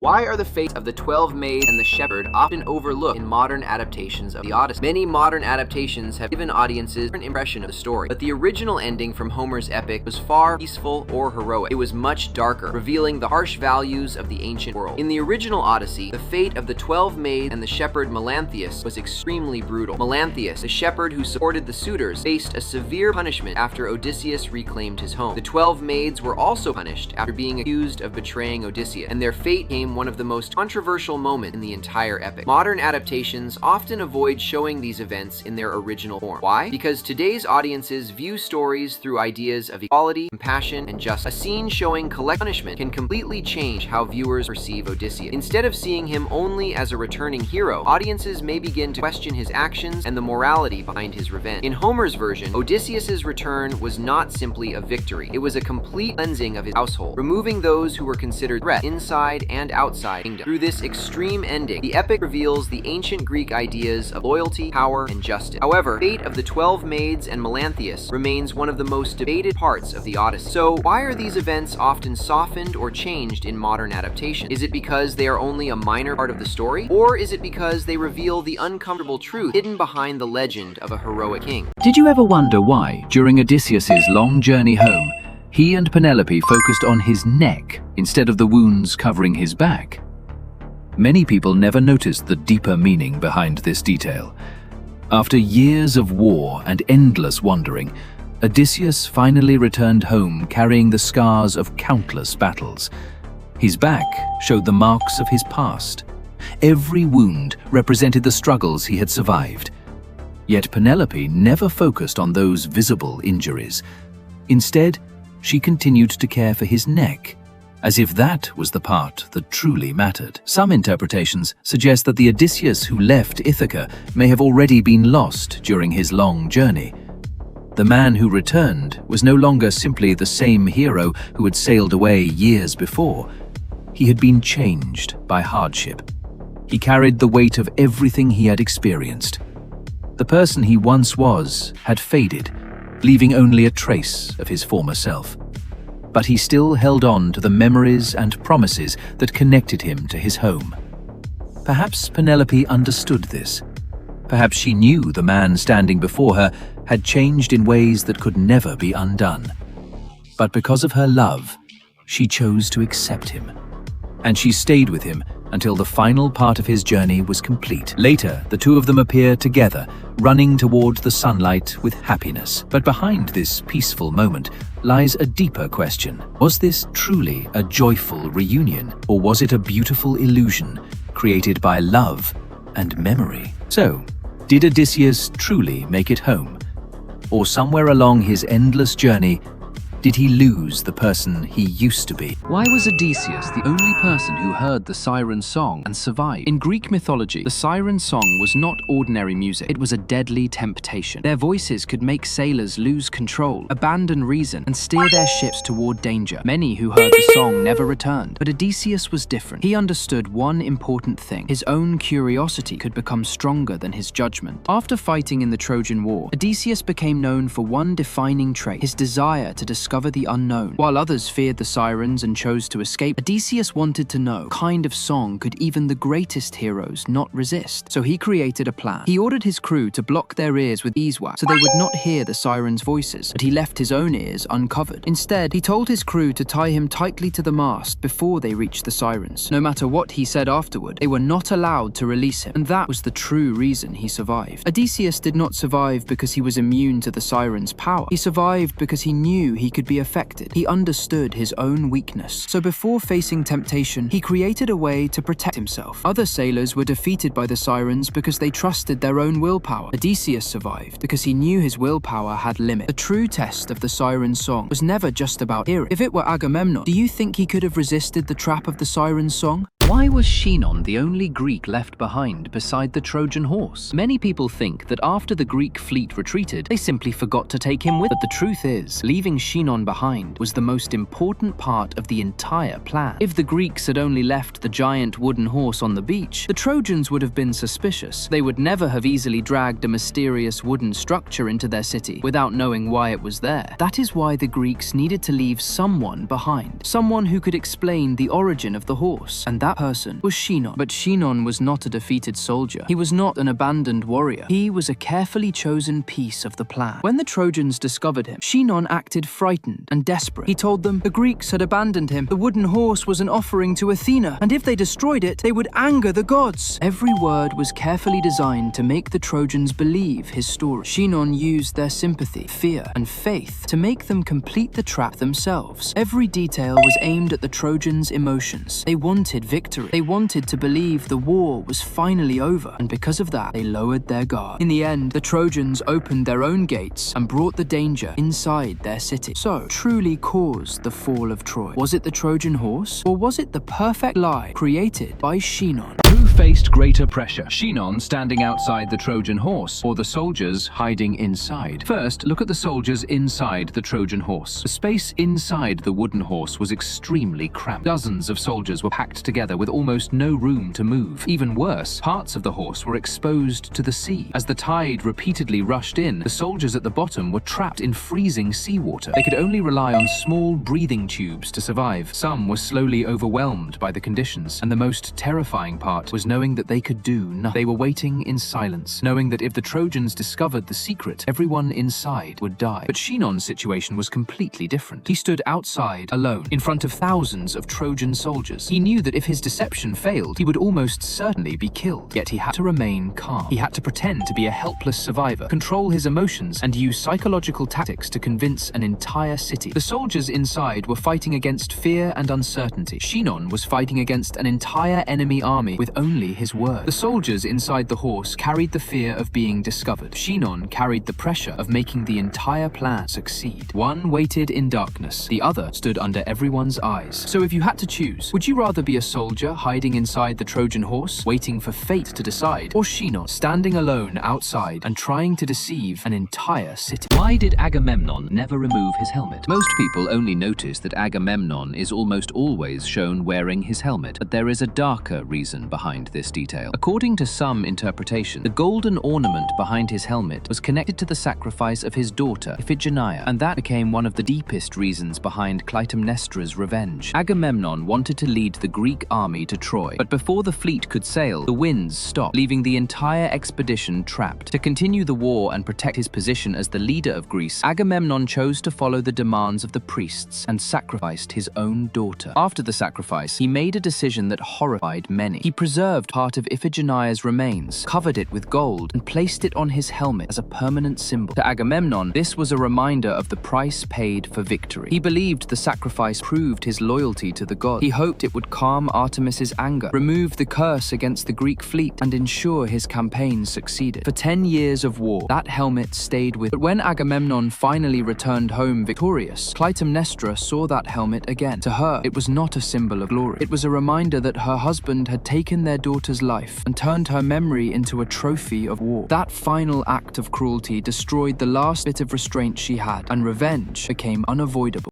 Why are the fates of the 12 maids and the shepherd often overlooked in modern adaptations of the Odyssey? Many modern adaptations have given audiences a different impression of the story, but the original ending from Homer's epic was far peaceful or heroic. It was much darker, revealing the harsh values of the ancient world. In the original Odyssey, the fate of the 12 maids and the shepherd Melanthius was extremely brutal. Melanthius, the shepherd who supported the suitors, faced a severe punishment after Odysseus reclaimed his home. The 12 maids were also punished after being accused of betraying Odysseus, and their fate came one of the most controversial moments in the entire epic. Modern adaptations often avoid showing these events in their original form. Why? Because today's audiences view stories through ideas of equality, compassion, and justice. A scene showing collective punishment can completely change how viewers perceive Odysseus. Instead of seeing him only as a returning hero, audiences may begin to question his actions and the morality behind his revenge. In Homer's version, Odysseus's return was not simply a victory. It was a complete cleansing of his household, removing those who were considered threats inside and outside kingdom. Through this extreme ending, the epic reveals the ancient Greek ideas of loyalty, power, and justice. However, the fate of the 12 maids and Melanthius remains one of the most debated parts of the Odyssey. So, why are these events often softened or changed in modern adaptation? Is it because they are only a minor part of the story? Or is it because they reveal the uncomfortable truth hidden behind the legend of a heroic king? Did you ever wonder why, during Odysseus's long journey home, he and Penelope focused on his neck instead of the wounds covering his back? Many people never noticed the deeper meaning behind this detail. After years of war and endless wandering, Odysseus finally returned home carrying the scars of countless battles. His back showed the marks of his past. Every wound represented the struggles he had survived. Yet Penelope never focused on those visible injuries. Instead, she continued to care for his neck, as if that was the part that truly mattered. Some interpretations suggest that the Odysseus who left Ithaca may have already been lost during his long journey. The man who returned was no longer simply the same hero who had sailed away years before. He had been changed by hardship. He carried the weight of everything he had experienced. The person he once was had faded, leaving only a trace of his former self. But he still held on to the memories and promises that connected him to his home. Perhaps Penelope understood this. Perhaps she knew the man standing before her had changed in ways that could never be undone. But because of her love, she chose to accept him. And she stayed with him until the final part of his journey was complete. Later, the two of them appear together, running toward the sunlight with happiness. But behind this peaceful moment lies a deeper question. Was this truly a joyful reunion, or was it a beautiful illusion created by love and memory? So, did Odysseus truly make it home? Or somewhere along his endless journey, did he lose the person he used to be? Why was Odysseus the only person who heard the siren song and survived? In Greek mythology, the siren song was not ordinary music. It was a deadly temptation. Their voices could make sailors lose control, abandon reason, and steer their ships toward danger. Many who heard the song never returned. But Odysseus was different. He understood one important thing. His own curiosity could become stronger than his judgment. After fighting in the Trojan War, Odysseus became known for one defining trait: his desire to discover the unknown. While others feared the sirens and chose to escape, Odysseus wanted to know what kind of song could even the greatest heroes not resist. So he created a plan. He ordered his crew to block their ears with beeswax so they would not hear the sirens' voices, but he left his own ears uncovered. Instead, he told his crew to tie him tightly to the mast before they reached the sirens. No matter what he said afterward, they were not allowed to release him, and that was the true reason he survived. Odysseus did not survive because he was immune to the sirens' power. He survived because he knew he could be affected. He understood his own weakness. So before facing temptation, he created a way to protect himself. Other sailors were defeated by the sirens because they trusted their own willpower. Odysseus survived because he knew his willpower had limits. The true test of the siren song was never just about hearing. If it were Agamemnon, do you think he could have resisted the trap of the siren song? Why was Chinon the only Greek left behind beside the Trojan horse? Many people think that after the Greek fleet retreated, they simply forgot to take him with them. But the truth is, leaving Chinon behind was the most important part of the entire plan. If the Greeks had only left the giant wooden horse on the beach, the Trojans would have been suspicious. They would never have easily dragged a mysterious wooden structure into their city without knowing why it was there. That is why the Greeks needed to leave someone behind. Someone who could explain the origin of the horse. And that person was Shinon. But Shinon was not a defeated soldier. He was not an abandoned warrior. He was a carefully chosen piece of the plan. When the Trojans discovered him, Shinon acted frightened and desperate. He told them the Greeks had abandoned him. The wooden horse was an offering to Athena, and if they destroyed it, they would anger the gods. Every word was carefully designed to make the Trojans believe his story. Shinon used their sympathy, fear, and faith to make them complete the trap themselves. Every detail was aimed at the Trojans' emotions. They wanted victory. They wanted to believe the war was finally over, and because of that, they lowered their guard. In the end, the Trojans opened their own gates and brought the danger inside their city. So, truly caused the fall of Troy. Was it the Trojan horse, or was it the perfect lie created by Shinon? Who faced greater pressure? Shinon standing outside the Trojan horse, or the soldiers hiding inside? First, look at the soldiers inside the Trojan horse. The space inside the wooden horse was extremely cramped. Dozens of soldiers were packed together with almost no room to move. Even worse, parts of the horse were exposed to the sea. As the tide repeatedly rushed in, the soldiers at the bottom were trapped in freezing seawater. They could only rely on small breathing tubes to survive. Some were slowly overwhelmed by the conditions, and the most terrifying part was knowing that they could do nothing. They were waiting in silence, knowing that if the Trojans discovered the secret, everyone inside would die. But Shinon's situation was completely different. He stood outside, alone, in front of thousands of Trojan soldiers. He knew that if his deception failed, he would almost certainly be killed. Yet he had to remain calm. He had to pretend to be a helpless survivor, control his emotions, and use psychological tactics to convince an entire city. The soldiers inside were fighting against fear and uncertainty. Shinon was fighting against an entire enemy army with only his word. The soldiers inside the horse carried the fear of being discovered. Shinon carried the pressure of making the entire plan succeed. One waited in darkness, the other stood under everyone's eyes. So if you had to choose, would you rather be a soldier hiding inside the Trojan horse, waiting for fate to decide, or Shinon standing alone outside and trying to deceive an entire city? Why did Agamemnon never remove his helmet? Most people only notice that Agamemnon is almost always shown wearing his helmet, but there is a darker reason behind this detail. According to some interpretation, the golden ornament behind his helmet was connected to the sacrifice of his daughter, Iphigenia, and that became one of the deepest reasons behind Clytemnestra's revenge. Agamemnon wanted to lead the Greek army to Troy, but before the fleet could sail, the winds stopped, leaving the entire expedition trapped. To continue the war and protect his position as the leader of Greece, Agamemnon chose to follow the demands of the priests and sacrificed his own daughter. After the sacrifice, he made a decision that horrified many. He preserved part of Iphigenia's remains, covered it with gold, and placed it on his helmet as a permanent symbol. To Agamemnon, this was a reminder of the price paid for victory. He believed the sacrifice proved his loyalty to the god. He hoped it would calm Artemis's anger, remove the curse against the Greek fleet, and ensure his campaign succeeded. For 10 years of war, that helmet stayed with him. But when Agamemnon finally returned home victorious, Clytemnestra saw that helmet again. To her, it was not a symbol of glory. It was a reminder that her husband had taken their daughter's life and turned her memory into a trophy of war. That final act of cruelty destroyed the last bit of restraint she had, and revenge became unavoidable.